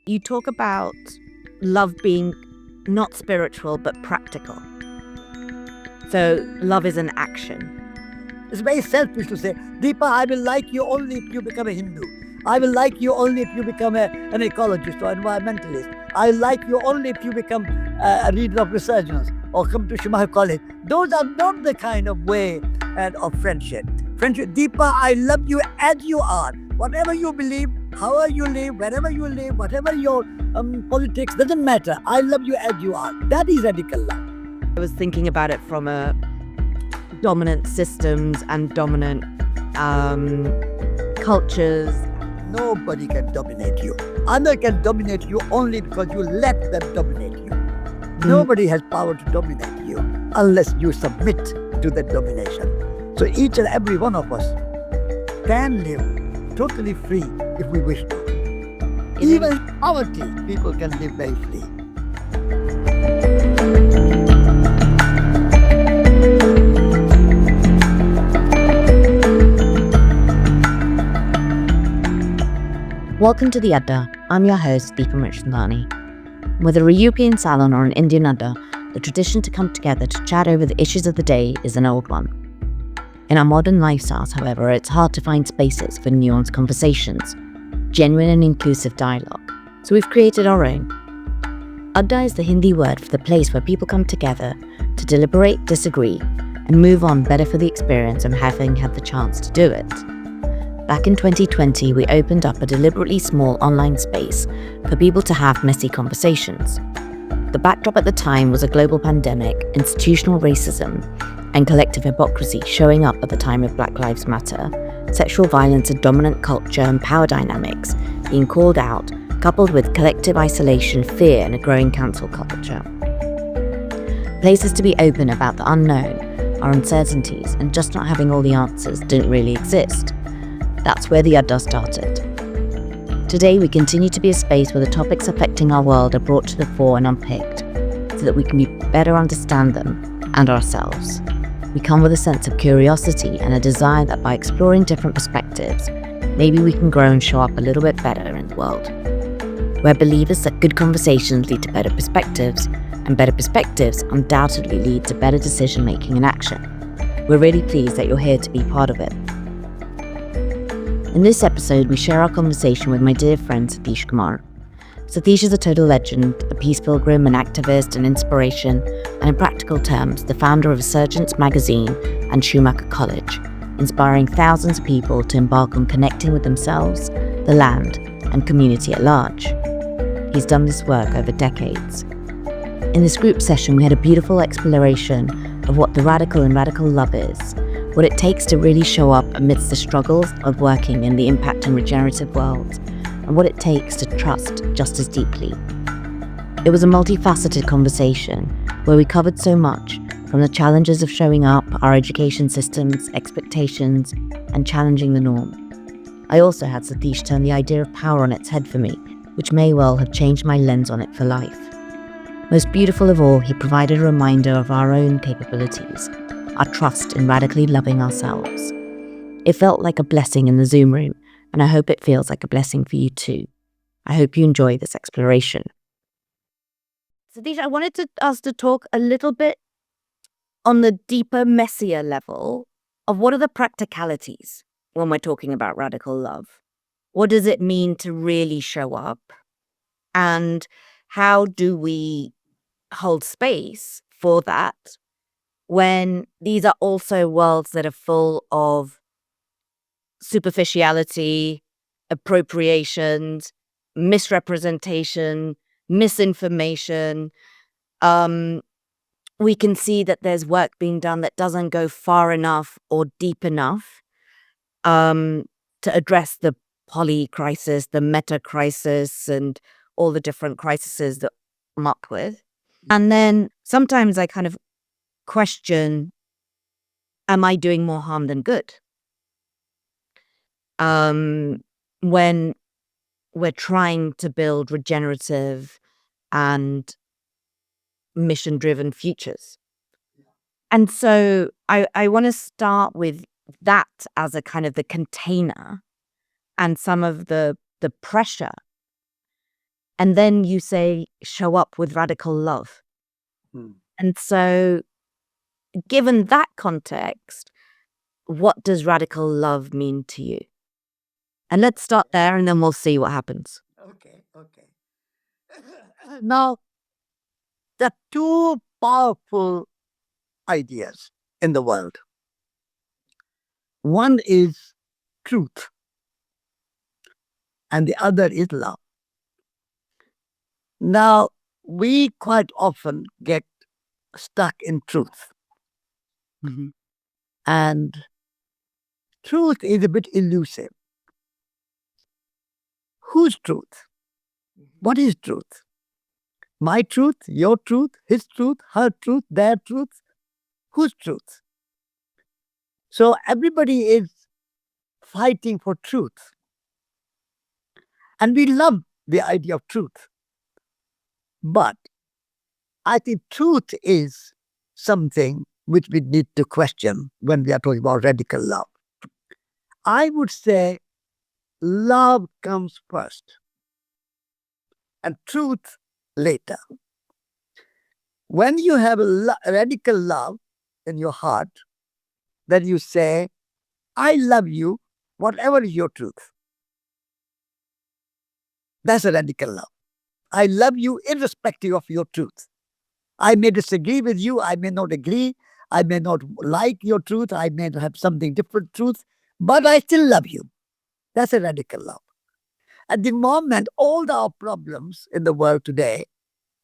You talk about love being not spiritual, but practical. So love is an action. It's very selfish to say, Deepa, I will like you only if you become a Hindu. I will like you only if you become an ecologist or environmentalist. I like you only if you become a reader of Resurgence or come to Schumacher College. Those are not the kind of way of friendship. Friendship, Deepa, I love you as you are. Whatever you believe, however you live, wherever you live, whatever your politics, doesn't matter. I love you as you are. That is radical love. I was thinking about it from a dominant systems and dominant cultures. Nobody can dominate you. Others can dominate you only because you let them dominate you. Nobody has power to dominate you unless you submit to that domination. So each and every one of us can live totally free if we wish to. Even in poverty, people can live very free. Welcome to the Adda. I'm your host, Deepa Mirchandani. Whether a European salon or an Indian Adda, the tradition to come together to chat over the issues of the day is an old one. In our modern lifestyles, however, it's hard to find spaces for nuanced conversations, genuine and inclusive dialogue. So we've created our own. Adda is the Hindi word for the place where people come together to deliberate, disagree, and move on better for the experience of having had the chance to do it. Back in 2020, we opened up a deliberately small online space for people to have messy conversations. The backdrop at the time was a global pandemic, institutional racism, and collective hypocrisy showing up at the time of Black Lives Matter, sexual violence and dominant culture and power dynamics being called out, coupled with collective isolation, fear, and a growing cancel culture. Places to be open about the unknown, our uncertainties, and just not having all the answers didn't really exist. That's where the Adda started. Today, we continue to be a space where the topics affecting our world are brought to the fore and unpicked, so that we can better understand them and ourselves. We come with a sense of curiosity and a desire that by exploring different perspectives, maybe we can grow and show up a little bit better in the world. We're believers that good conversations lead to better perspectives, and better perspectives undoubtedly lead to better decision making and action. We're really pleased that you're here to be part of it. In this episode, we share our conversation with my dear friend Satish Kumar. Satish is a total legend, a peace pilgrim, an activist, an inspiration, and in practical terms, the founder of Resurgence magazine and Schumacher College, inspiring thousands of people to embark on connecting with themselves, the land, and community at large. He's done this work over decades. In this group session, we had a beautiful exploration of what the radical and radical love is, what it takes to really show up amidst the struggles of working in the impact and regenerative world, and what it takes to trust just as deeply. It was a multifaceted conversation where we covered so much, from the challenges of showing up, our education systems, expectations, and challenging the norm. I also had Satish turn the idea of power on its head for me, which may well have changed my lens on it for life. Most beautiful of all, he provided a reminder of our own capabilities, our trust in radically loving ourselves. It felt like a blessing in the Zoom room, and I hope it feels like a blessing for you too. I hope you enjoy this exploration. Satish, I wanted us to talk a little bit on the deeper, messier level of what are the practicalities when we're talking about radical love. What does it mean to really show up? And how do we hold space for that when these are also worlds that are full of superficiality, appropriations, misrepresentation, misinformation? We can see that there's work being done that doesn't go far enough or deep enough to address the poly crisis, the meta crisis, and all the different crises that I'm up with. And then sometimes I kind of question, am I doing more harm than good? When we're trying to build regenerative and mission-driven futures. And so I want to start with that as a kind of the container and some of the pressure And then you say, show up with radical love. And so, given that context, what does radical love mean to you? And let's start there and then we'll see what happens. Okay. Now, there are two powerful ideas in the world. One is truth, and the other is love. Now, we quite often get stuck in truth. And truth is a bit elusive. Whose truth? What is truth? My truth, your truth, his truth, her truth, their truth? Whose truth? So everybody is fighting for truth. And we love the idea of truth. But I think truth is something which we need to question when we are talking about radical love. I would say love comes first and truth later. When you have a radical love in your heart, then you say, I love you, whatever is your truth. That's a radical love. I love you irrespective of your truth. I may disagree with you, I may not agree, I may not like your truth, I may have something different truth, but I still love you. That's a radical love. At the moment, all our problems in the world today,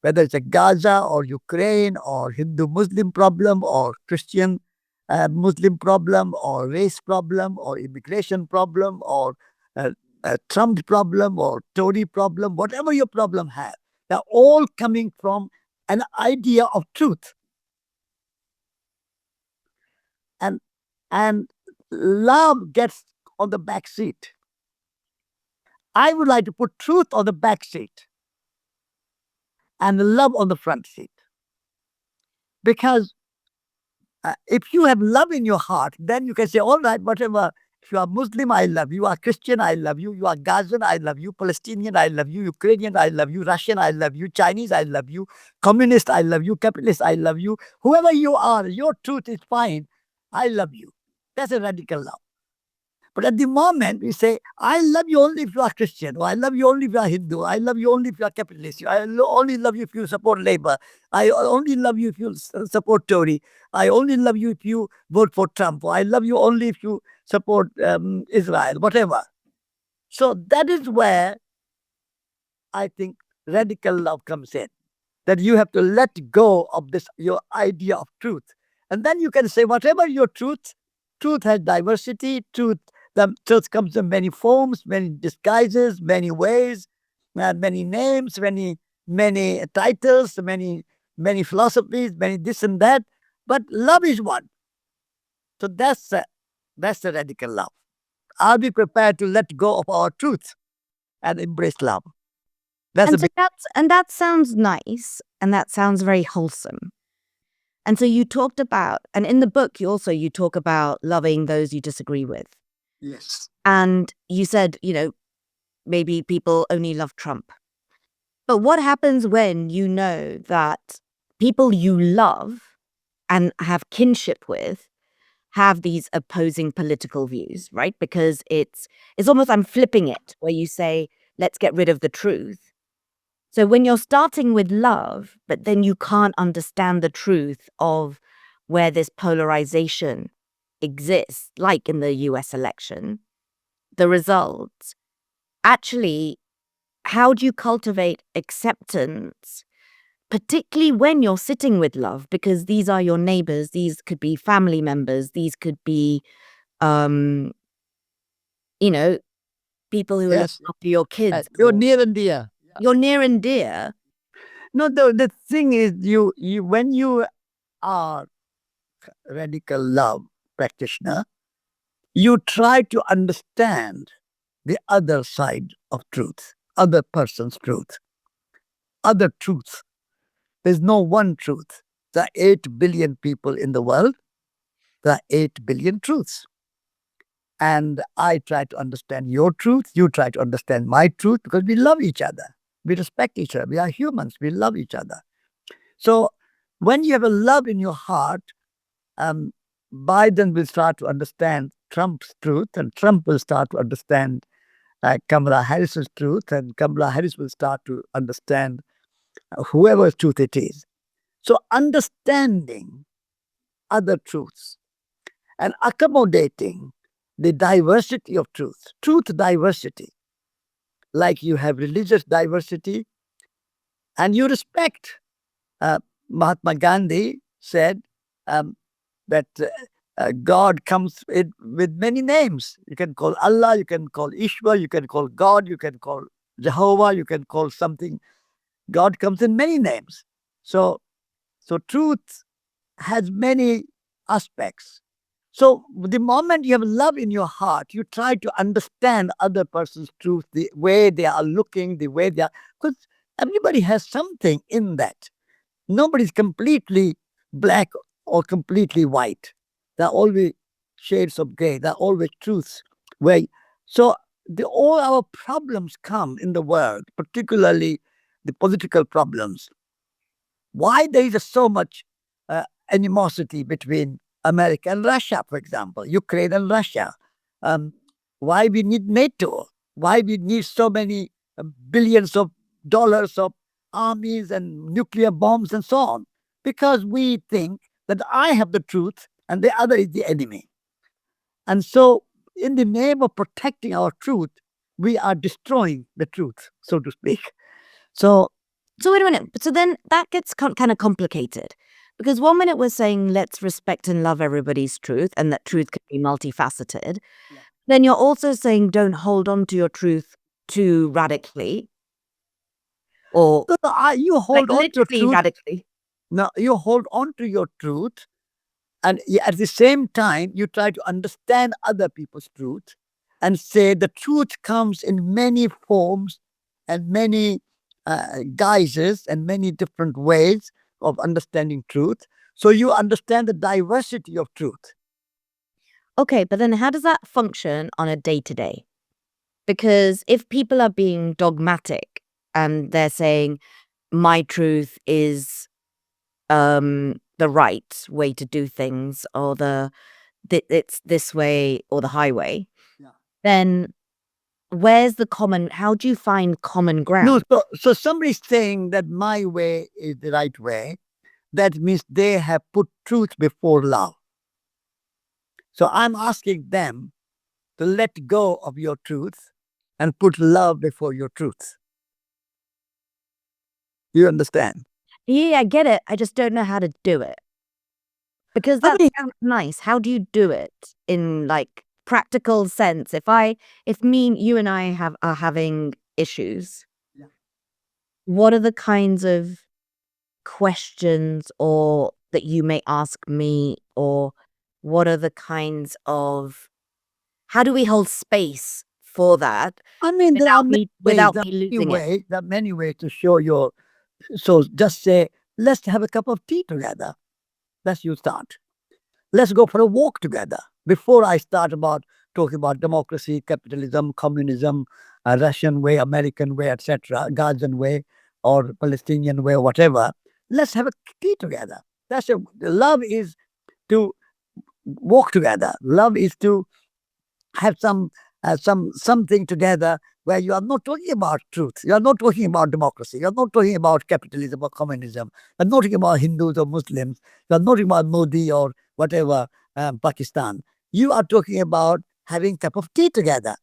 whether it's a Gaza or Ukraine or Hindu-Muslim problem or Christian Muslim problem or race problem or immigration problem or Trump problem or Tory problem, whatever your problem has, they're all coming from an idea of truth. And love gets on the back seat. I would like to put truth on the back seat and love on the front seat. Because if you have love in your heart, then you can say, all right, whatever. If you are Muslim, I love you. You are Christian, I love you. You are Gazan, I love you. Palestinian, I love you. Ukrainian, I love you. Russian, I love you. Chinese, I love you. Communist, I love you. Capitalist, I love you. Whoever you are, your truth is fine. I love you. That's a radical love. But at the moment, we say, I love you only if you are Christian, or I love you only if you are Hindu, I love you only if you are capitalist, only love you if you support Labour, I only love you if you support Tory, I only love you if you vote for Trump, or I love you only if you support Israel, whatever. So that is where I think radical love comes in. That you have to let go of this, your idea of truth. And then you can say, whatever your truth has diversity, the truth comes in many forms, many disguises, many ways, many names, many titles, many philosophies, many this and that. But love is one. So that's the radical love. Are we prepared to let go of our truth and embrace love? And that sounds nice, and that sounds very wholesome. And so you talked about, and in the book you talk about loving those you disagree with. Yes. And you said, maybe people only love Trump. But what happens when you know that people you love and have kinship with have these opposing political views, right? Because it's almost, I'm flipping it, where you say, let's get rid of the truth. So when you're starting with love, but then you can't understand the truth of where this polarization exists, like in the US election, the results, actually, how do you cultivate acceptance, particularly when you're sitting with love? Because these are your neighbors, these could be family members, these could be, people who are looking after your kids. You're near and dear. You're near and dear. No, the thing is, you when you are radical love practitioner, you try to understand the other side of truth, other person's truth, other truth. There's no one truth. There are 8 billion people in the world. There are 8 billion truths. And I try to understand your truth. You try to understand my truth because we love each other. We respect each other. We are humans. We love each other. So when you have a love in your heart, um, Biden will start to understand Trump's truth, and Trump will start to understand Kamala Harris's truth, and Kamala Harris will start to understand whoever's truth it is. So understanding other truths and accommodating the diversity of truth diversity, like you have religious diversity, and you respect. Mahatma Gandhi said that God comes with many names. You can call Allah, you can call Ishwar, you can call God, you can call Jehovah, you can call something. God comes in many names. So, so truth has many aspects. So the moment you have love in your heart, you try to understand other person's truth, the way they are looking, the way they are, because everybody has something in that. Nobody's completely black or completely white. There are always shades of gray. There are always truths. Where so all our problems come in the world, particularly the political problems. Why there is so much animosity between America and Russia, for example, Ukraine and Russia? Um, why we need NATO? Why we need so many billions of dollars of armies and nuclear bombs and so on? Because we think that I have the truth and the other is the enemy. And so, in the name of protecting our truth, we are destroying the truth, so to speak. So, So wait a minute. So then that gets kind of complicated, because one minute we're saying let's respect and love everybody's truth, and that truth can be multifaceted. Yeah. Then you're also saying don't hold on to your truth too radically, or you hold on to your literally truth. radically. Now you hold on to your truth, and at the same time, you try to understand other people's truth, and say the truth comes in many forms and many guises and many different ways of understanding truth. So you understand the diversity of truth. Okay, but then how does that function on a day to day? Because if people are being dogmatic and they're saying my truth is the right way to do things, or it's this way or the highway, Yeah. then where's the common? How do you find common No, ground? so somebody's saying that my way is the right way. That means they have put truth before love. So I'm asking them to let go of your truth and put love before your truth. You understand? Yeah, I get it. I just don't know how to do it, because I that mean, sounds nice. How do you do it in like practical sense? If you and I are having issues, Yeah. what are the kinds of questions or that you may ask me, or what are the kinds of how do we hold space for that I mean, there are many ways. without me losing it? There are many ways to show your. So just say, let's have a cup of tea together. Let's you start. Let's go for a walk together. Before I start about talking about democracy, capitalism, communism, Russian way, American way, etc., Gazian way, or Palestinian way, or whatever, let's have a tea together. Love is to walk together. Love is to have something together where you are not talking about truth. You are not talking about democracy. You are not talking about capitalism or communism. You are not talking about Hindus or Muslims. You are not talking about Modi or whatever, Pakistan. You are talking about having a cup of tea together.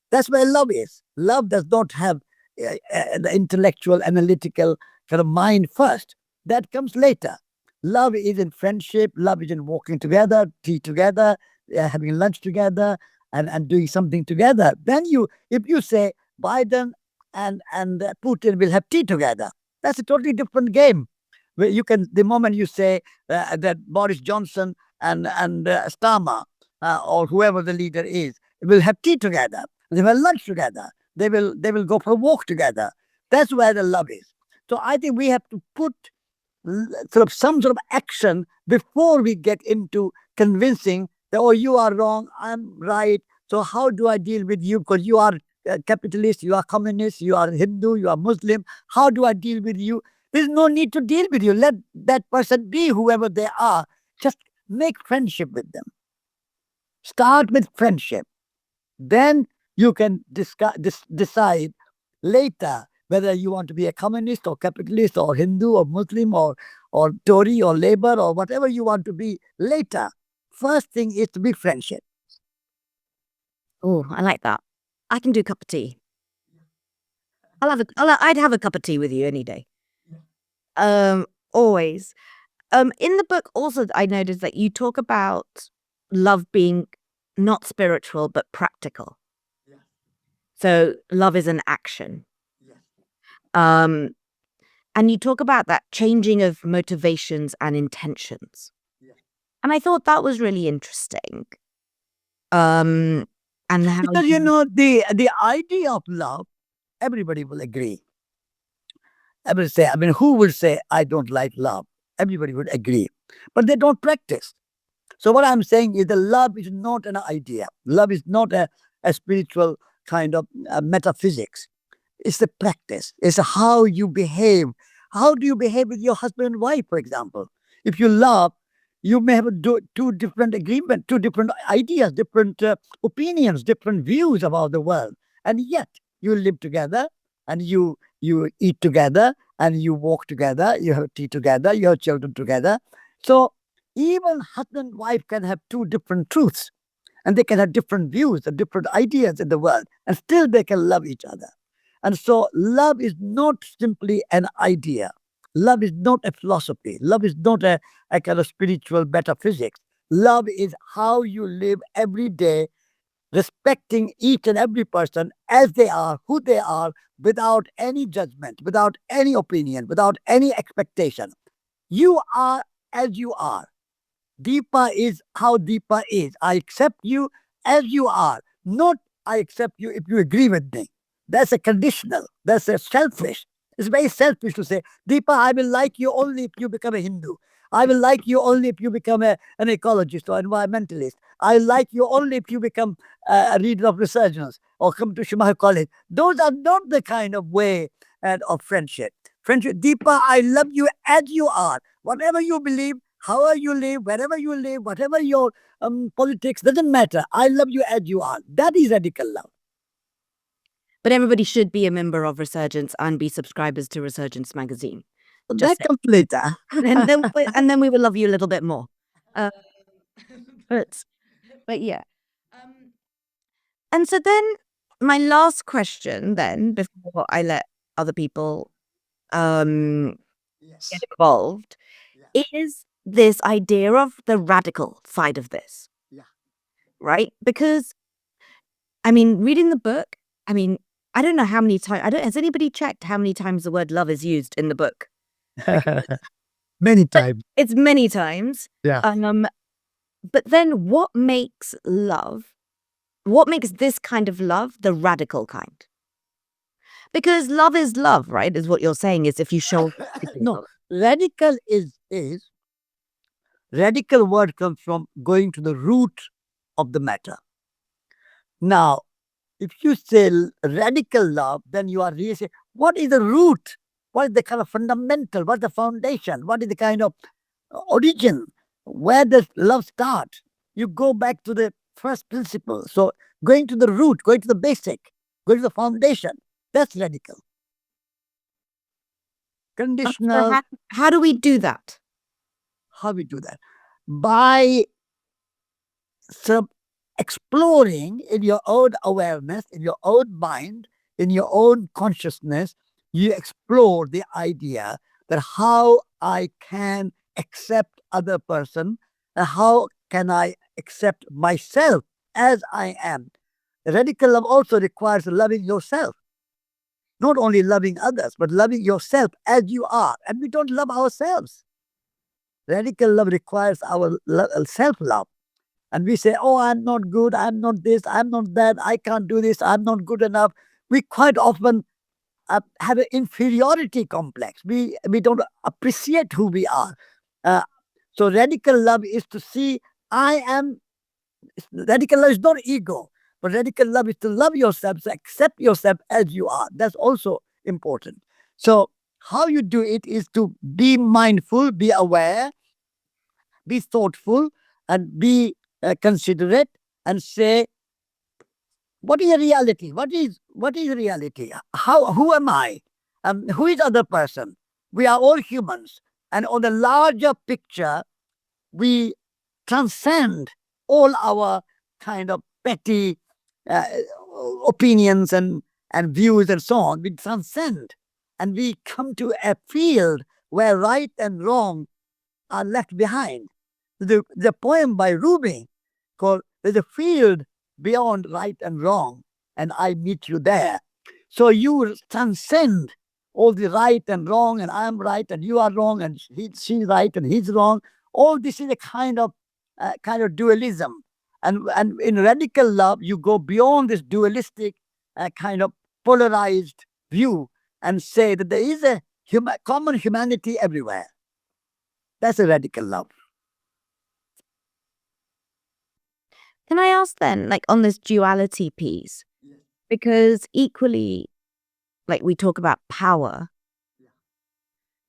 That's where love is. Love does not have the intellectual, analytical kind of mind first. That comes later. Love is in friendship. Love is in walking together, tea together, having lunch together, and doing something together. Then if you say Biden and Putin will have tea together, that's a totally different game. Where you can, the moment you say that Boris Johnson and Starmer or whoever the leader is will have tea together, they will have lunch together, they will go for a walk together. That's where the love is. So I think we have to put sort of some sort of action before we get into convincing that, oh, you are wrong, I'm right. So how do I deal with you? Because you are capitalist, you are communist, you are Hindu, you are Muslim. How do I deal with you? There's no need to deal with you. Let that person be whoever they are. Just make friendship with them. Start with friendship. Then you can decide later whether you want to be a communist or capitalist or Hindu or Muslim or Tory or Labour or whatever you want to be later. First thing is to be friendship. Oh, I like that. I can do a cup of tea. I'd have a cup of tea with you any day. Always. In the book also I noticed that you talk about love being not spiritual but practical. So love is an action. Um, and you talk about that changing of motivations and intentions. And I thought that was really interesting. And how Because the idea of love, everybody will agree. Everybody say, I mean, who would say I don't like love? Everybody would agree, but they don't practice. So what I'm saying is the love is not an idea. Love is not a spiritual kind of metaphysics. It's the practice. It's how you behave. How do you behave with your husband and wife, for example? If you love, you may have two different agreements, two different ideas, different opinions, different views about the world, and yet you live together and you eat together and you walk together. You have tea together. You have children together. So even husband and wife can have two different truths, and they can have different views and different ideas in the world, and still they can love each other. And so love is not simply an idea. Love is not a philosophy. Love is not a kind of spiritual metaphysics. Love is how you live every day, respecting each and every person as they are, who they are, without any judgment, without any opinion, without any expectation. You are as you are. Deepa is how Deepa is. I accept you as you are, not I accept you if you agree with me. That's a conditional. That's a selfish. It's very selfish to say, Deepa, I will like you only if you become a Hindu. I will like you only if you become an ecologist or environmentalist. I like you only if you become a reader of Resurgence or come to Schumacher College. Those are not the kind of way of friendship. Friendship, Deepa, I love you as you are. Whatever you believe, however you live, wherever you live, whatever your politics, doesn't matter. I love you as you are. That is radical love. But everybody should be a member of Resurgence and be subscribers to Resurgence magazine. That comes later. And then we will love you a little bit more. But yeah. And so then my last question then, before I let other people get involved, is this idea of the radical side of this. Yeah. Right? Because, I mean, reading the book, I mean, I don't know how many times, has anybody checked how many times the word love is used in the book? Many times. It's many times. Yeah. But then what makes this kind of love the radical kind? Because love is love, right? Is what you're saying, is if you show No, radical is radical word comes from going to the root of the matter. Now, if you say radical love, then you are really saying, what is the root? What is the kind of fundamental? What is the foundation? What is the kind of origin? Where does love start? You go back to the first principle. So going to the root, going to the basic, going to the foundation, that's radical. Conditional. How do we do that? How we do that? By exploring in your own awareness, in your own mind, in your own consciousness, you explore the idea that how I can accept other person and how can I accept myself as I am. Radical love also requires loving yourself. Not only loving others, but loving yourself as you are. And we don't love ourselves. Radical love requires our self-love. And we say, oh, I'm not good, I'm not this, I'm not that, I can't do this, I'm not good enough. We quite often have an inferiority complex. We don't appreciate who we are. So radical love is to see radical love is not ego, But radical love is to love yourself, so accept yourself as you are. That's also important. So, how you do it is to be mindful, be aware, be thoughtful, and be considerate, and say, what is reality? What is reality? Who am I? Who is other person? We are all humans, and on the larger picture, we transcend all our kind of petty uh, opinions and views and so on. We transcend, and we come to a field where right and wrong are left behind. The poem by Rumi called There's a Field Beyond Right and Wrong, and I Meet You There. So you transcend all the right and wrong, and I am right and you are wrong, and she's right and he's wrong. All this is a kind of dualism. And in radical love, you go beyond this dualistic kind of polarized view and say that there is a common humanity everywhere. That's a radical love. Can I ask then, like on this duality piece, because equally, like we talk about power.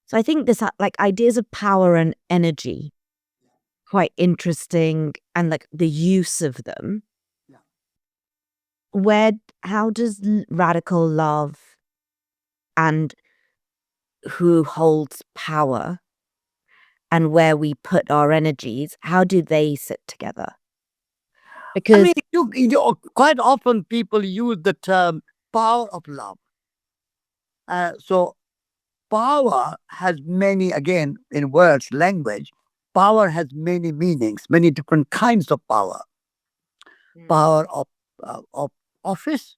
So I think this like ideas of power and energy, quite interesting, and like the use of them. How does radical love and who holds power and where we put our energies, how do they sit together? Because I mean, quite often people use the term power of love. So power has many, again, in words, language, power has many meanings, many different kinds of power. Power of office.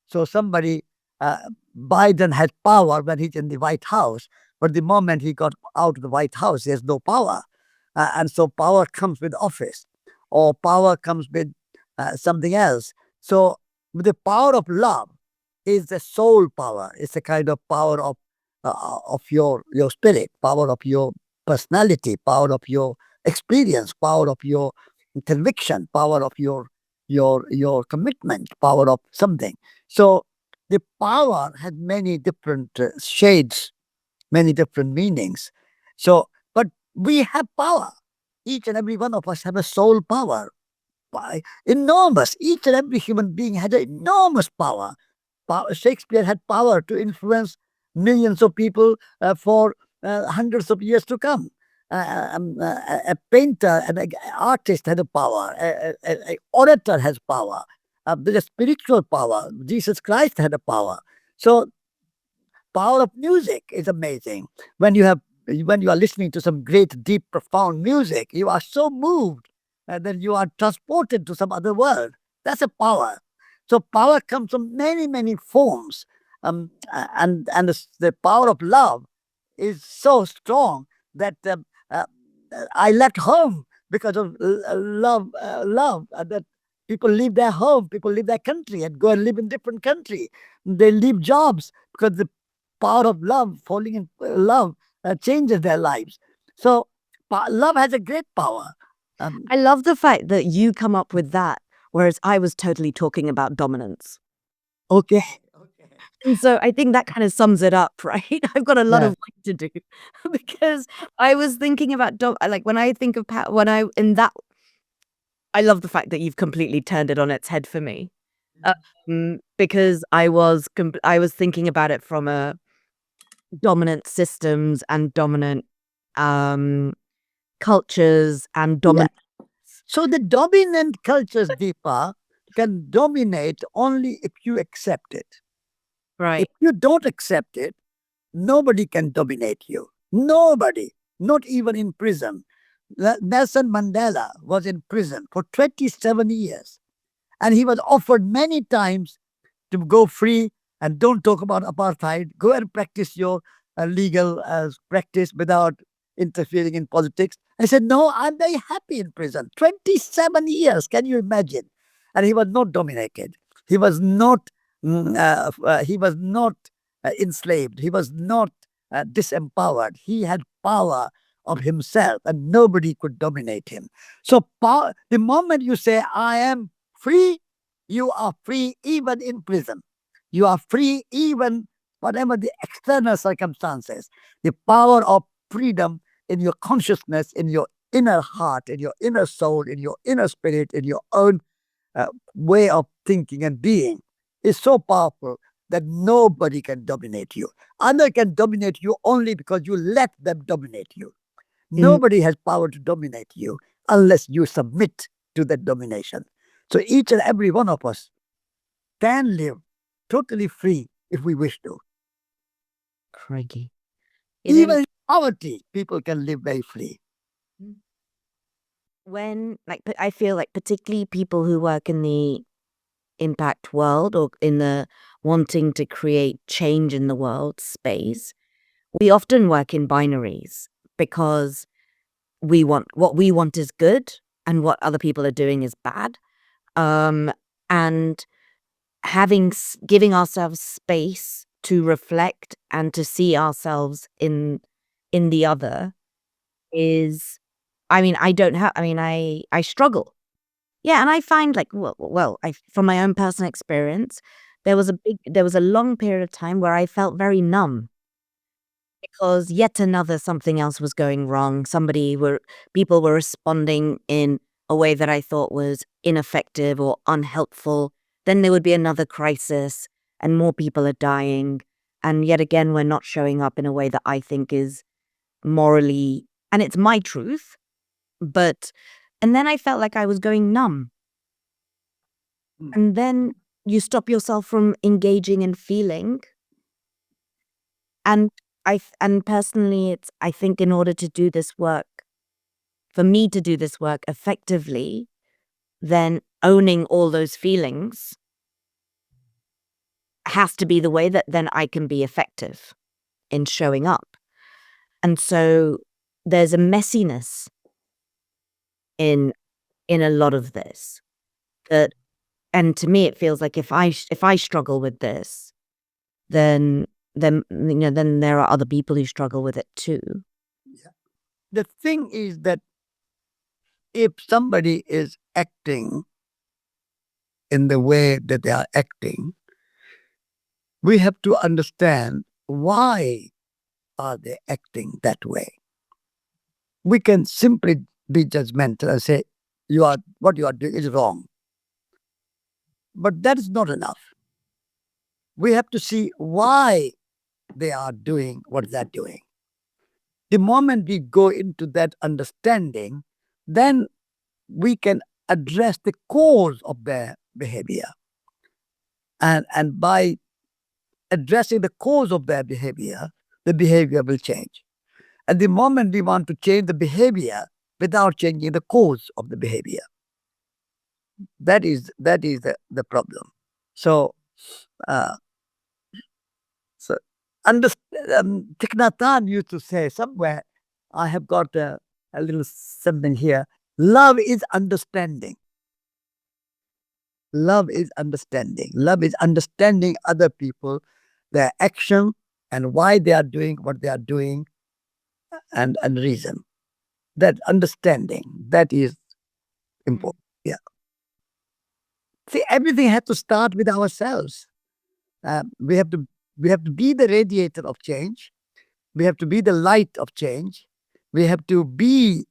So somebody, Biden has power when he's in the White House, but the moment he got out of the White House, he has no power. And so power comes with office, or power comes with something else. So the power of love is the soul power. It's a kind of power of your spirit, power of your personality, power of your experience, power of your conviction, power of your commitment, power of something. So the power has many different shades, many different meanings. So, but we have power. Each and every one of us have a soul power. Enormous. Each and every human being had an enormous power. Shakespeare had power to influence millions of people for hundreds of years to come. A painter and an artist had a power. An orator has power. There's a spiritual power. Jesus Christ had a power. So power of music is amazing. When you are listening to some great, deep, profound music, you are so moved, and then you are transported to some other world. That's a power. So power comes from many, many forms, and the power of love is so strong that uh, I left home because of love. That people leave their home, people leave their country and go and live in different country. They leave jobs because the power of love, falling in love, changes their lives. So love has a great power. I love the fact that you come up with that, whereas I was totally talking about dominance. Okay. And so I think that kind of sums it up, right? I've got a lot Yeah. of work to do because I was thinking about like when I think of power, I love the fact that you've completely turned it on its head for me, because I was thinking about it from a dominant systems and dominant cultures and Yeah. dominant. So the dominant cultures, Deepa, can dominate only if you accept it. If Right. you don't accept it, nobody can dominate you. Nobody, not even in prison. Nelson Mandela was in prison for 27 years, and he was offered many times to go free and don't talk about apartheid. Go and practice your legal practice without interfering in politics. I said, no, I'm very happy in prison. 27 years, can you imagine? And he was not dominated. He was not. He was not enslaved. He was not disempowered. He had power of himself, and nobody could dominate him. So, the moment you say, "I am free," You are free even in prison. You are free even whatever the external circumstances. The power of freedom in your consciousness, in your inner heart, in your inner soul, in your inner spirit, in your own way of thinking and being is so powerful that nobody can dominate you. Others can dominate you only because you let them dominate you. Mm. Nobody has power to dominate you unless you submit to that domination. So each and every one of us can live totally free if we wish to. Crikey. Even in poverty, people can live very free. When, like, I feel like particularly people who work in the impact world or in the wanting to create change in the world space, we often work in binaries because what we want is good and what other people are doing is bad. And giving ourselves space to reflect and to see ourselves in the other is, I mean, I struggle. Yeah, and I find like, from my own personal experience, there was a long period of time where I felt very numb because yet another something else was going wrong. People were responding in a way that I thought was ineffective or unhelpful. Then there would be another crisis and more people are dying. And yet again, we're not showing up in a way that I think is morally, and it's my truth. And then I felt like I was going numb. And then you stop yourself from engaging and feeling. And and personally, I think in order to do this work, for me to do this work effectively, then owning all those feelings has to be the way that then I can be effective in showing up. And so there's a messiness in a lot of this that, and to me it feels like if I struggle with this, then then there are other people who struggle with it too. The thing is that if somebody is acting in the way that they are acting, we have to understand why are they acting that way. We can simply be judgmental and say, what you are doing is wrong. But that is not enough. We have to see why they are doing what they're doing. The moment we go into that understanding, then we can address the cause of their behavior. And by addressing the cause of their behavior, the behavior will change. At the moment we want to change the behavior without changing the cause of the behavior, that is the problem. So, uh, so Thich Nhat Hanh used to say somewhere, I have got a little something here. Love is understanding. Love is understanding. Love is understanding other people, their action, and why they are doing what they are doing, and reason. That understanding, that is important. Yeah. See, everything has to start with ourselves. We have to be the radiator of change. We have to be the light of change. We have to be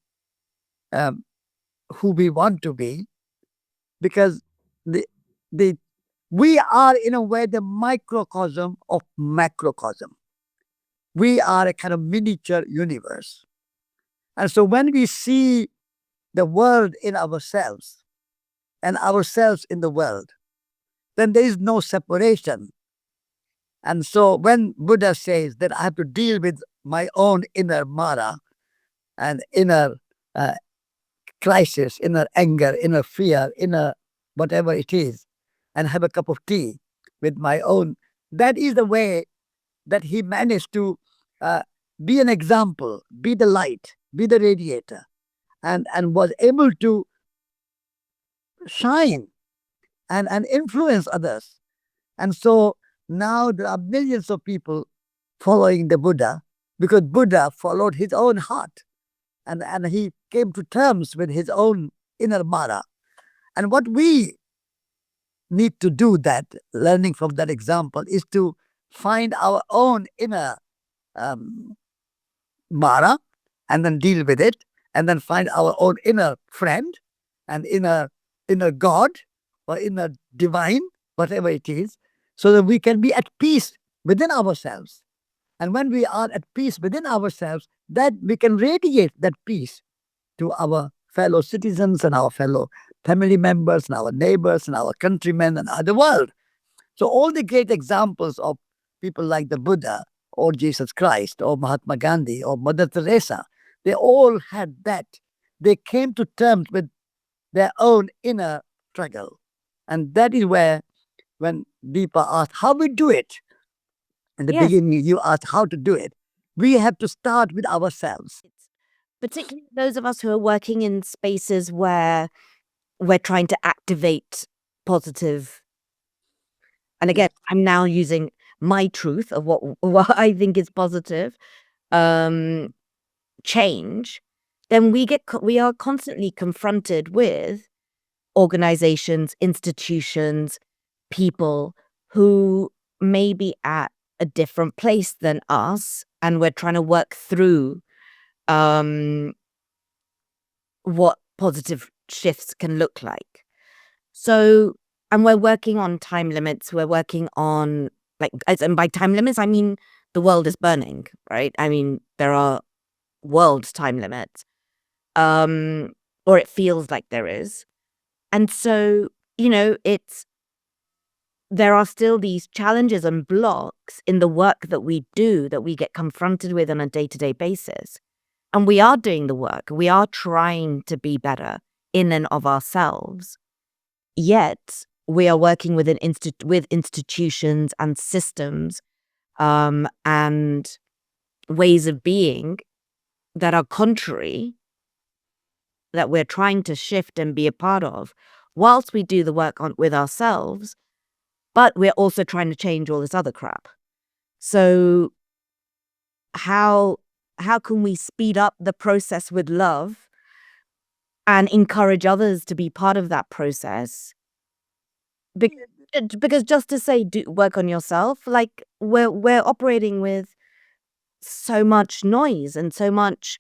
um, who we want to be, because the the we are in a way the microcosm of macrocosm. We are a kind of miniature universe. And so when we see the world in ourselves and ourselves in the world, then there is no separation. And so when Buddha says that I have to deal with my own inner Mara and inner uh, crisis, inner anger, inner fear, inner whatever it is, and have a cup of tea with my own, that is the way that he managed to uh, be an example, be the light, be the radiator, and was able to shine and influence others. And so now there are millions of people following the Buddha because Buddha followed his own heart, and he came to terms with his own inner Mara. And what we need to do that, learning from that example, is to find our own inner um, Mara and then deal with it, and then find our own inner friend and inner God or inner divine, whatever it is, so that we can be at peace within ourselves. And when we are at peace within ourselves, that we can radiate that peace to our fellow citizens and our fellow family members and our neighbors and our countrymen and other world. So all the great examples of people like the Buddha or Jesus Christ or Mahatma Gandhi or Mother Teresa, they all had that. They came to terms with their own inner struggle. And that is where, when Deepa asked how we do it, in the Yes. beginning you asked how to do it, we have to start with ourselves. Particularly those of us who are working in spaces where we're trying to activate positive. And again, I'm now using my truth of what I think is positive change. Then we are constantly confronted with organizations, institutions, people who may be at a different place than us, and we're trying to work through what positive shifts can look like. So, and we're working on time limits. We're working on, like, and by time limits, I mean the world is burning, right? I mean, there are world time limits, or it feels like there is. And so, there are still these challenges and blocks in the work that we do that we get confronted with on a day-to-day basis. And we are doing the work. We are trying to be better in and of ourselves. Yet we are working with with institutions and systems and ways of being that are contrary, that we're trying to shift and be a part of, whilst we do the work with ourselves. But we're also trying to change all this other crap. So how can we speed up the process with love and encourage others to be part of that process? Because just to say work on yourself, like we're operating with so much noise and so much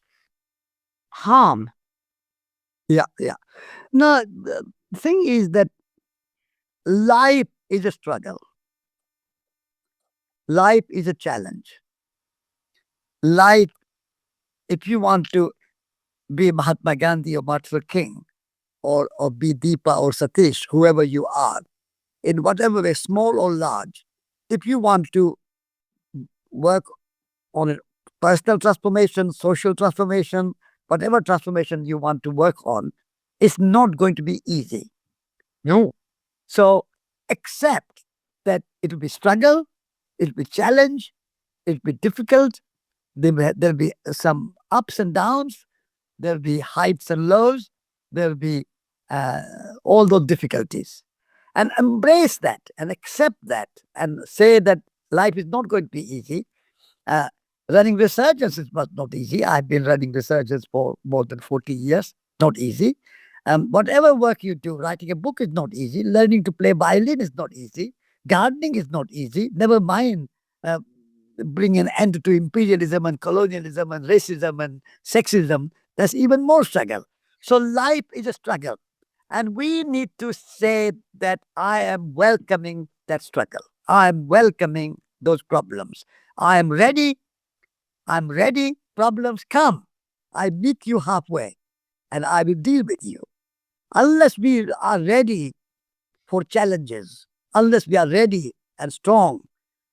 harm. Yeah. No, the thing is that life is a struggle. Life is a challenge. Life, if you want to be Mahatma Gandhi or Martin Luther King or be Deepa or Satish, whoever you are, in whatever way, small or large, if you want to work on a personal transformation, social transformation, whatever transformation you want to work on, it's not going to be easy. No. So accept that it will be struggle, it will be challenge, it will be difficult. There'll be some ups and downs. There'll be heights and lows. There'll be all those difficulties. And embrace that and accept that and say that life is not going to be easy. Running Resurgence is not easy. I've been running Resurgence for more than 40 years. Not easy. Whatever work you do, writing a book is not easy. Learning to play violin is not easy. Gardening is not easy. Never mind bring an end to imperialism and colonialism and racism and sexism. That's even more struggle. So life is a struggle. And we need to say that I am welcoming that struggle. I am welcoming those problems. I am ready. I'm ready. Problems come. I meet you halfway and I will deal with you. Unless we are ready for challenges, unless we are ready and strong,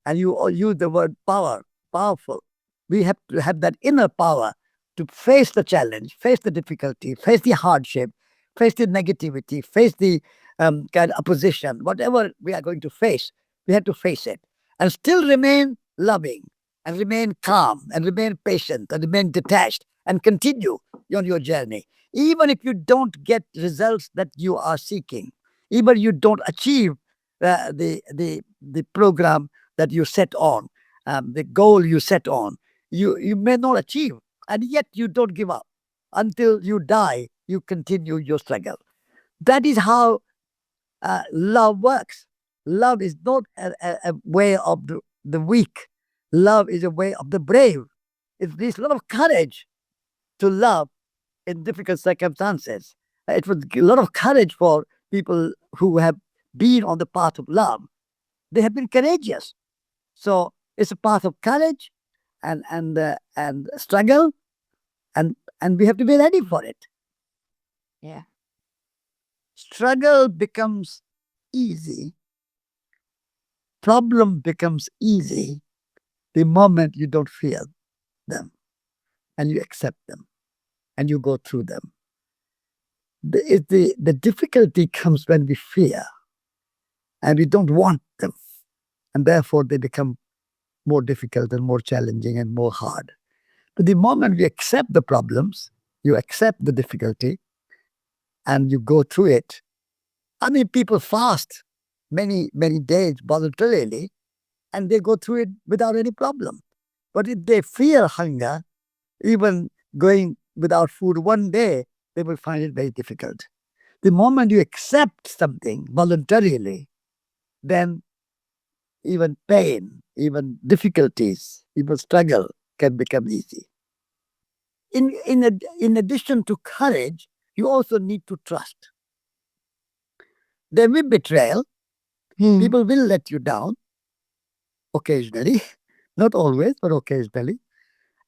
and you use the word powerful, we have to have that inner power to face the challenge, face the difficulty, face the hardship, face the negativity, face the kind of opposition, whatever we are going to face, we have to face it and still remain loving and remain calm and remain patient and remain detached and continue on your journey. Even if you don't get results that you are seeking, even you don't achieve the program that you set on, the goal you set on, you may not achieve, and yet you don't give up. Until you die, you continue your struggle. That is how love works. Love is not a way of the weak. Love is a way of the brave. It needs a lot of courage to love in difficult circumstances. It was a lot of courage for people who have been on the path of love. They have been courageous. So it's a path of courage and struggle, and we have to be ready for it. Yeah. Struggle becomes easy. Problem becomes easy the moment you don't fear them and you accept them and you go through them. The difficulty comes when we fear and we don't want them, and therefore they become more difficult and more challenging and more hard. But the moment we accept the problems, you accept the difficulty, and you go through it. I mean, people fast many days voluntarily, and they go through it without any problem. But if they fear hunger, even going without food one day, they will find it very difficult. The moment you accept something voluntarily, then even pain, even difficulties, even struggle can become easy. In addition to courage, you also need to trust. There will be betrayal. People will let you down occasionally, not always, but occasionally.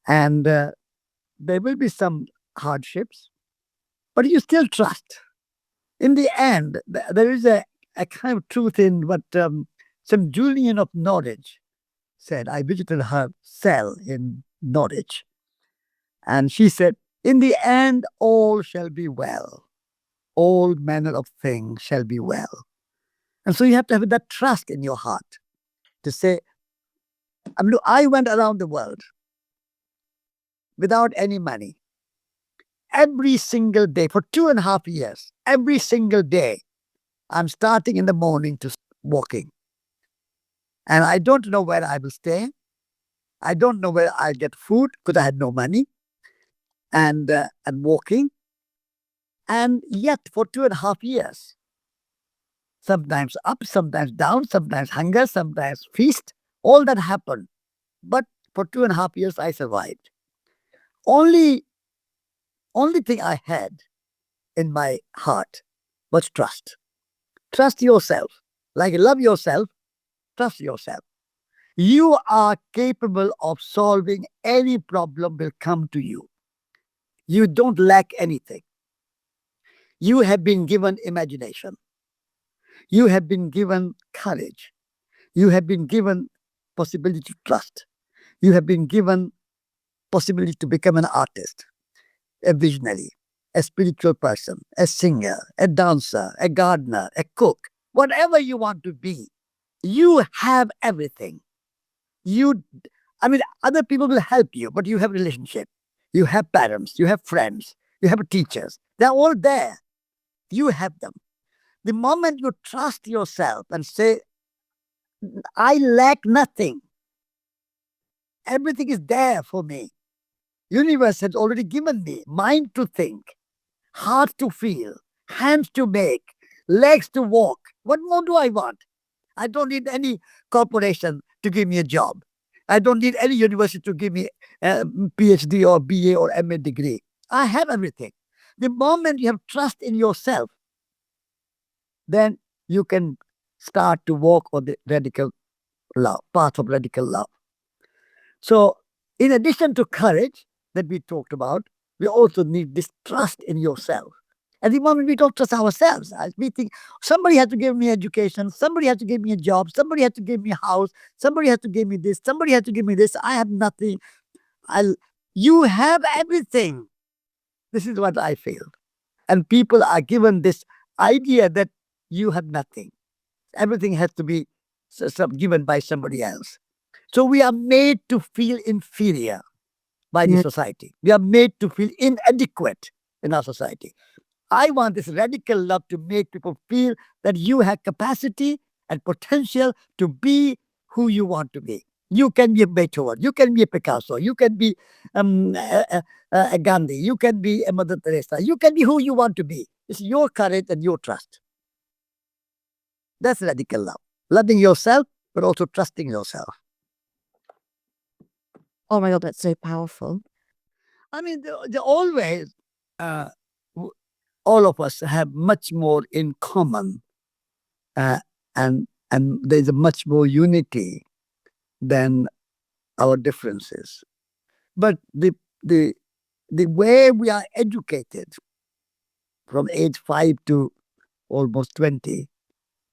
And there will be some hardships, but you still trust. In the end, there is a kind of truth in what some Julian of Norwich said. I visited her cell in Norwich, and she said, "In the end, all shall be well. All manner of things shall be well." And so you have to have that trust in your heart to say, I mean, look, I went around the world without any money. Every single day for 2.5 years, every single day, I'm starting in the morning to walking. And I don't know where I will stay. I don't know where I'll get food because I had no money. And walking. And yet for 2.5 years, sometimes up, sometimes down, sometimes hunger, sometimes feast, all that happened. But for 2.5 years, I survived. Only thing I had in my heart was trust. Trust yourself. Like love yourself, trust yourself. You are capable of solving any problem will come to you. You don't lack anything. You have been given imagination. You have been given courage. You have been given possibility to trust. You have been given possibility to become an artist, a visionary, a spiritual person, a singer, a dancer, a gardener, a cook, whatever you want to be. You have everything. Other people will help you, but you have relationship. You have parents, you have friends, you have teachers. They're all there. You have them. The moment you trust yourself and say, I lack nothing, everything is there for me. Universe has already given me mind to think, heart to feel, hands to make, legs to walk. What more do I want? I don't need any corporation to give me a job. I don't need any university to give me a PhD or BA or MA degree. I have everything. The moment you have trust in yourself, then you can start to walk on the radical love, path of radical love. So, in addition to courage that we talked about, we also need this trust in yourself. At the moment, we don't trust ourselves. We think somebody has to give me education, somebody has to give me a job, somebody has to give me a house, somebody has to give me this, somebody has to give me this. I have nothing. You have everything. This is what I feel. And people are given this idea that you have nothing. Everything has to be given by somebody else. So we are made to feel inferior by the society. We are made to feel inadequate in our society. I want this radical love to make people feel that you have capacity and potential to be who you want to be. You can be a Beethoven, you can be a Picasso, you can be a Gandhi, you can be a Mother Teresa, you can be who you want to be. It's your courage and your trust. That's radical love. Loving yourself, but also trusting yourself. Oh my God, that's so powerful. I mean, they always, uh, all of us have much more in common, uh, and there's a much more unity than our differences. But the the way we are educated from age 5 to almost 20,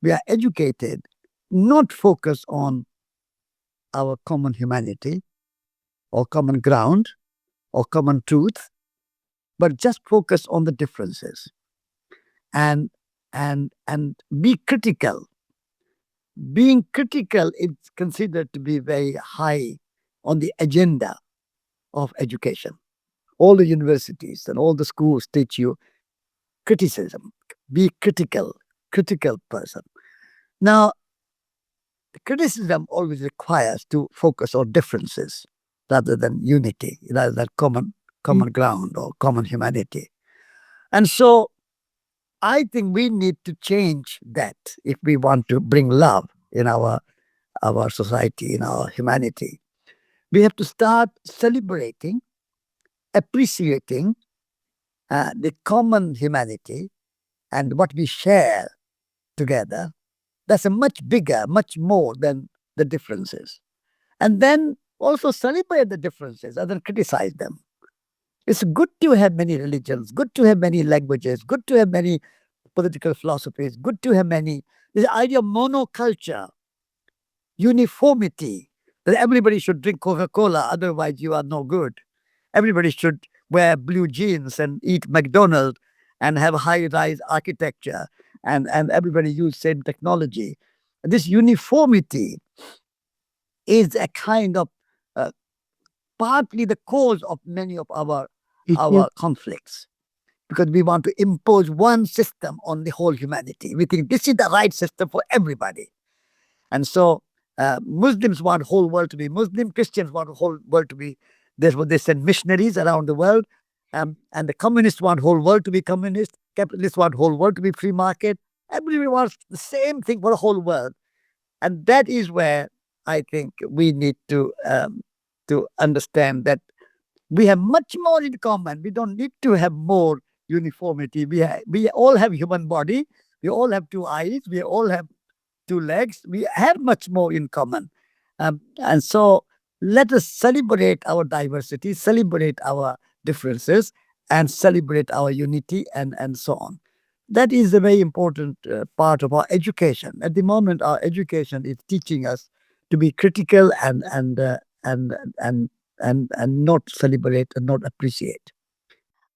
we are educated not focus on our common humanity or common ground or common truth, but just focus on the differences and and be critical. Being critical is considered to be very high on the agenda of education. All the universities and all the schools teach you criticism. Be critical, critical person. Now, criticism always requires to focus on differences rather than unity, rather than common ground or common humanity. And so I think we need to change that if we want to bring love in our society, in our humanity. We have to start celebrating, appreciating the common humanity and what we share together. That's a much bigger, much more than the differences. And then also celebrate the differences and then criticize them. It's good to have many religions, good to have many languages, good to have many political philosophies, good to have many. This idea of monoculture, uniformity, that everybody should drink Coca Cola, otherwise you are no good. Everybody should wear blue jeans and eat McDonald's and have high rise architecture and everybody use same technology. This uniformity is a kind of uh, partly the cause of many of our conflicts because we want to impose one system on the whole humanity. We think this is the right system for everybody. And so Muslims want the whole world to be Muslim, Christians want the whole world to be, there's what they send missionaries around the world. And the communists want the whole world to be communist, capitalists want the whole world to be free market. Everybody wants the same thing for the whole world. And that is where I think we need to understand that we have much more in common. We don't need to have more uniformity. We all have human body. We all have two eyes. We all have two legs. We have much more in common. And so let us celebrate our diversity, celebrate our differences, and celebrate our unity, and so on. That is a very important part of our education. At the moment, our education is teaching us to be critical and not celebrate and not appreciate.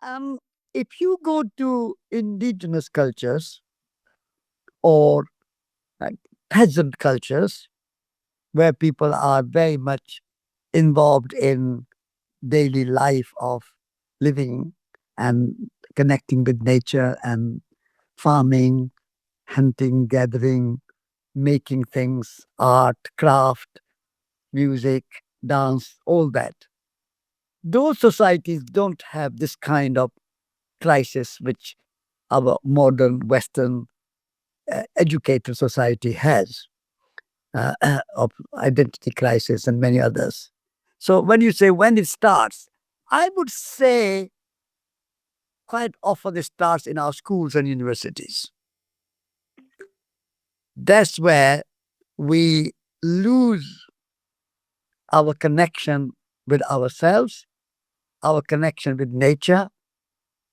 Um, if you go to indigenous cultures or like peasant cultures, where people are very much involved in daily life of living and connecting with nature and farming, hunting, gathering, making things, art, craft, music, dance, all that. Those societies don't have this kind of crisis which our modern Western educated society has of identity crisis and many others. So when you say when it starts, I would say quite often it starts in our schools and universities. That's where we lose our connection with ourselves, our connection with nature,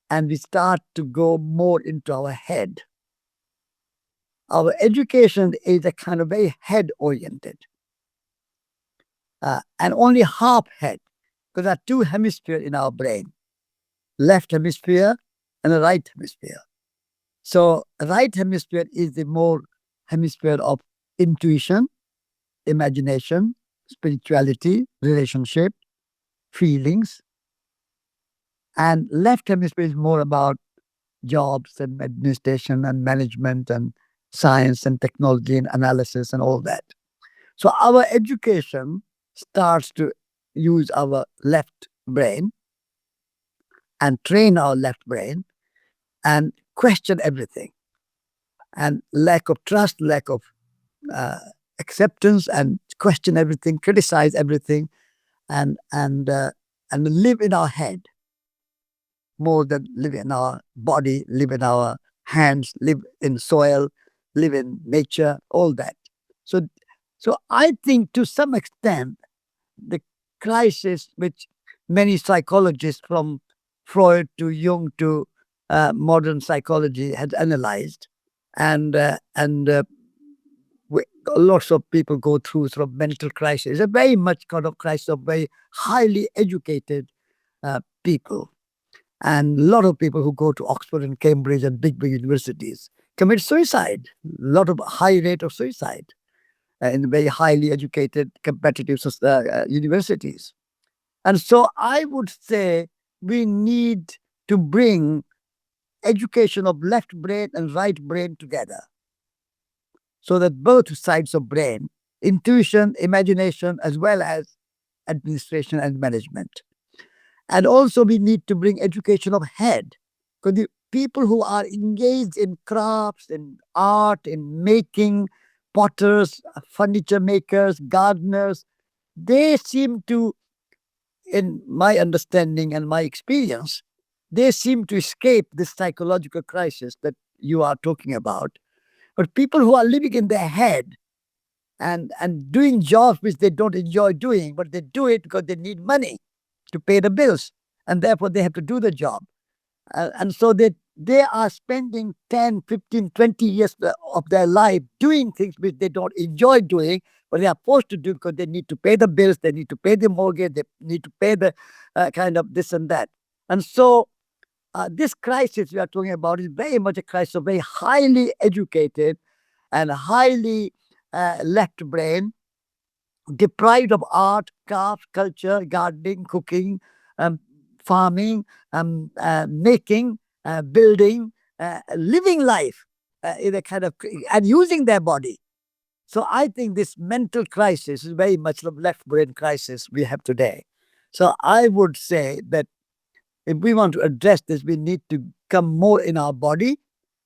and we start to go more into our head. Our education is a kind of very head oriented and only half head because there are two hemispheres in our brain, left hemisphere and the right hemisphere. So right hemisphere is the more hemisphere of intuition, imagination, spirituality, relationship, feelings. And left hemisphere is more about jobs and administration and management and science and technology and analysis and all that. So our education starts to use our left brain and train our left brain and question everything. and lack of trust, lack of acceptance, and question everything, criticize everything, and live in our head more than live in our body, live in our hands, live in soil, live in nature, all that. So, so I think to some extent the crisis which many psychologists from Freud to Jung to modern psychology had analyzed, and lots of people go through sort of mental crisis, a very much kind of crisis of very highly educated people. And a lot of people who go to Oxford and Cambridge and big universities commit suicide. A lot of high rate of suicide in very highly educated, competitive universities. And so I would say we need to bring education of left brain and right brain together, so that both sides of brain, intuition, imagination, as well as administration and management. And also we need to bring education of head, because the people who are engaged in crafts, in art, in making, potters, furniture makers, gardeners, they seem to, in my understanding and my experience, they seem to escape this psychological crisis that you are talking about. But people who are living in their head and doing jobs which they don't enjoy doing, but they do it because they need money to pay the bills, and therefore they have to do the job. And so they are spending 10, 15, 20 years of their life doing things which they don't enjoy doing, but they are forced to do because they need to pay the bills, they need to pay the mortgage, they need to pay the kind of this and that. And so this crisis we are talking about is very much a crisis of very highly educated and highly left brain, deprived of art, craft, culture, gardening, cooking, farming, making, building, living life in a kind of, and using their body. So I think this mental crisis is very much the left brain crisis we have today. So I would say that if we want to address this, we need to come more in our body.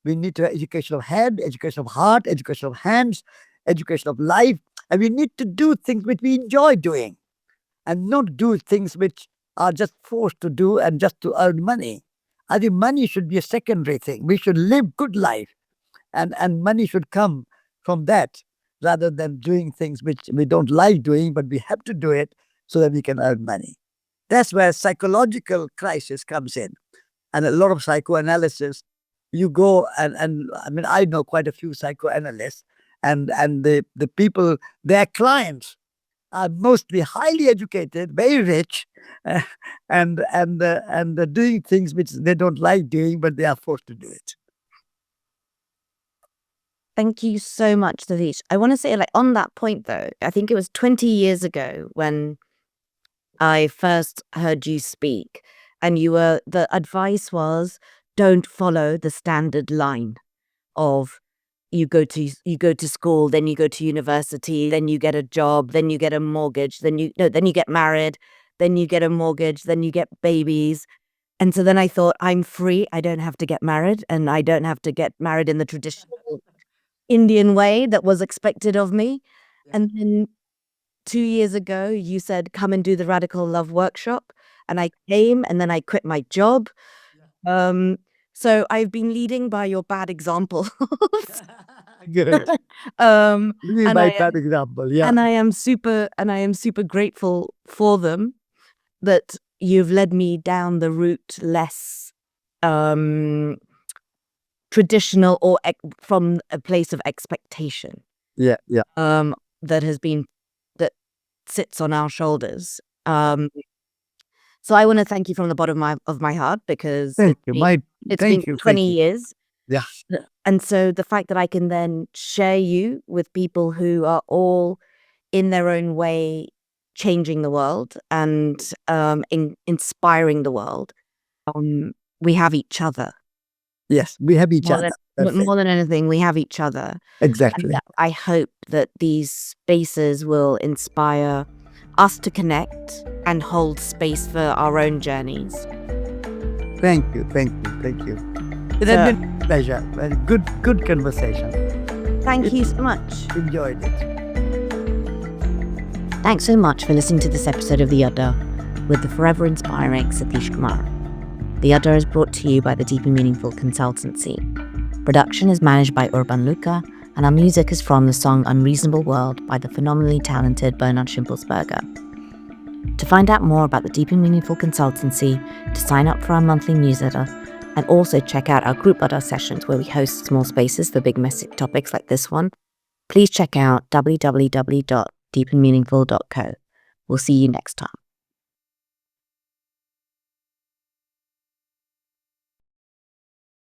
We need to have education of head, education of heart, education of hands, education of life. And we need to do things which we enjoy doing, and not do things which are just forced to do and just to earn money. I think money should be a secondary thing. We should live good life, and money should come from that, rather than doing things which we don't like doing, but we have to do it so that we can earn money. That's where psychological crisis comes in. And a lot of psychoanalysis, you go and I mean, I know quite a few psychoanalysts, and the people, their clients are mostly highly educated, very rich, and doing things which they don't like doing, but they are forced to do it. Thank you so much, Satish. I want to say, like, on that point, though, I think it was 20 years ago when I first heard you speak, and the advice was, don't follow the standard line of you go to school, then you go to university, then you get a job, then you get a mortgage, then you get married, then you get a mortgage, then you get babies. And so then I thought, I'm free. I don't have to get married, and I don't have to get married in the traditional Indian way that was expected of me. And then 2 years ago, you said, come and do the Radical Love workshop. And I came, and then I quit my job. So I've been leading by your bad examples. Good. Lead And by I that example. Yeah. and I am super grateful for them, that you've led me down the route less traditional, or from a place of expectation. Yeah. Yeah. That sits on our shoulders. So I want to thank you from the bottom of my heart, because Thank you. it's Thank been you. 20 Thank you. years. Yeah. And so the fact that I can then share you with people who are all in their own way changing the world and inspiring the world, we have each other. Yes, we have each More other. than, That's it. more than anything, we have each other. Exactly. And I hope that these spaces will inspire us to connect and hold space for our own journeys. Thank you. Thank you. Thank you. It has been a pleasure. Very good conversation. Thank you so much. Enjoyed it. Thanks so much for listening to this episode of The Adda with the forever inspiring Satish Kumar. The Adda is brought to you by the Deep and Meaningful Consultancy. Production is managed by Urban Luca, and our music is from the song Unreasonable World by the phenomenally talented Bernard Schimpelsberger. To find out more about the Deep and Meaningful Consultancy, to sign up for our monthly newsletter, and also check out our group Adda sessions where we host small spaces for big messy topics like this one, please check out www.deepandmeaningful.co. We'll see you next time.